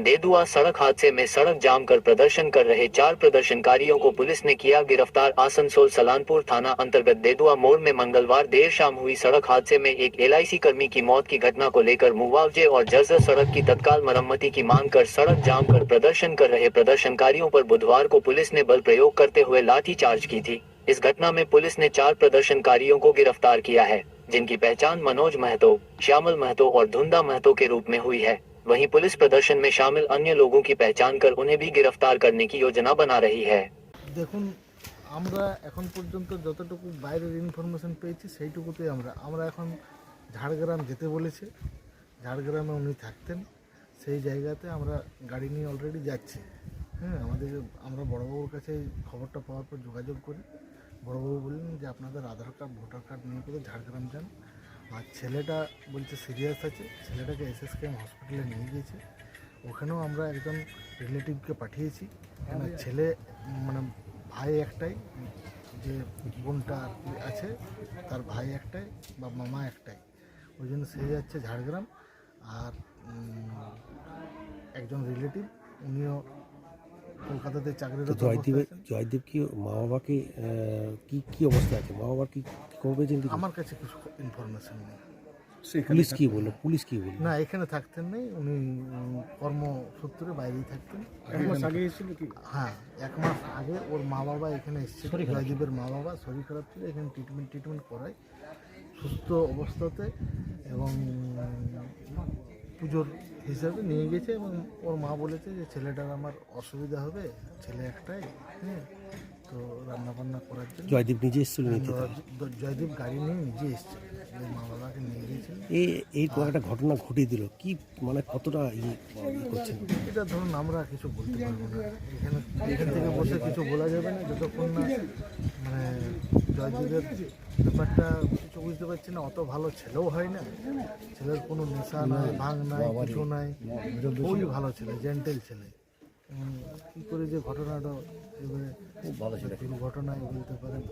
देदुआ सड़क हादसे में सड़क जाम कर प्रदर्शन कर रहे 4 प्रदर्शनकारियों को पुलिस ने किया गिरफ्तार। आसनसोल सलानपुर थाना अंतर्गत देदुआ मोड़ में मंगलवार देर शाम हुई सड़क हादसे में एक एलआईसी कर्मी की मौत की घटना को लेकर मुआवजे और जर्जर सड़क की तत्काल मरम्मती की मांग कर सड़क जाम कर प्रदर्शन कर रहे प्रदर्शनकारियों पर बुधवार को पुलिस ने बल प्रयोग करते हुए लाठीचार्ज की थी। इस घटना में पुलिस ने 4 प्रदर्शनकारियों को गिरफ्तार किया है, जिनकी पहचान मनोज महतो, श्यामल महतो और धुंधा महतो के रूप में हुई है। वहीं पुलिस प्रदर्शन में शामिल अन्य लोगों की पहचान कर उन्हें भी गिरफ्तार करने की योजना बना रही है। দেখুন আমরা এখন পর্যন্ত যতটুকু বাইরের ইনফরমেশন পেয়েছি সেইটুকুতেই আমরা এখন ঝাড়গ্রাম যেতে বলেছে। ঝাড়গ্রামে উনি থাকতেন, সেই জায়গাতে আমরা গাড়ি নিয়ে অলরেডি যাচ্ছি। হ্যাঁ, আমরা বড়বাবুর কাছে খবরটা পাওয়ার পর যোগাযোগ করি। বড়বাবু বললেন যে আপনাদের আধার কার্ড ভোটার কার্ড নিয়ে করে ঝাড়গ্রাম যান। আর ছেলেটা বলছে সিরিয়াস আছে, ছেলেটাকে এসএসকেএম হসপিটালে নিয়ে গিয়েছে। ওখানেও আমরা একজন রিলেটিভকে পাঠিয়েছি। কেন ছেলে মানে ভাই একটাই, যে বোনটা আছে তার ভাই একটাই বা মামা একটাই, ওই জন্য সে যাচ্ছে ঝাড়গ্রাম। আর একজন রিলেটিভ উনিও কলকাতাতে চাকরিরত অবস্থায় আছেন। জয়দীপ কি মা বাবাকে কি অবস্থা আছে, মা বাবার কি খবর পেয়েছেন? আমার কাছে কিছু ইনফরমেশন নেই। পুলিশ কি বললো? না, এখানে থাকতেন নেই, উনি কর্মসূত্রে বাইরেই থাকতেন। হ্যাঁ, 1 মাস আগে ওর মা বাবা এখানে এসেছিল। জয়দীপের মা বাবা শরীর খারাপ ছিল, এখানে ট্রিটমেন্ট করায় সুস্থ অবস্থাতে, এবং পুজোর হিসাবে নিয়ে গেছে। এবং ওর মা বলেছে যে ছেলেটার আমার অসুবিধা হবে, ছেলে একটাই, হ্যাঁ, তো রান্নাবান্না করার জন্য জয়দীপ নিজে এসেছিল? জয়দীপ গাড়ি নিয়ে নিজে এসেছিল, মা বাবাকে নিয়ে গিয়েছিল। এই একটা ঘটনা ঘটিয়ে দিল, কি মানে কতটা করছেন? এটা ধরুন আমরা কিছু বলতে পারবো না, এখান থেকে বসে কিছু বলা যাবে না যতক্ষণ না মানে জয়দীপের ব্যাপারটা কিছু বুঝতে পারছি না। অত ভালো ছেলেও হয় না, ছেলের কোনো নেশা নাই, ভাঙ নাই, কিছু নাই, খুবই ভালো ছেলে, জেন্টেল ছেলে। কী করে যে ঘটনাটা এবারে দুর্ঘটনায় বলতে পারেন।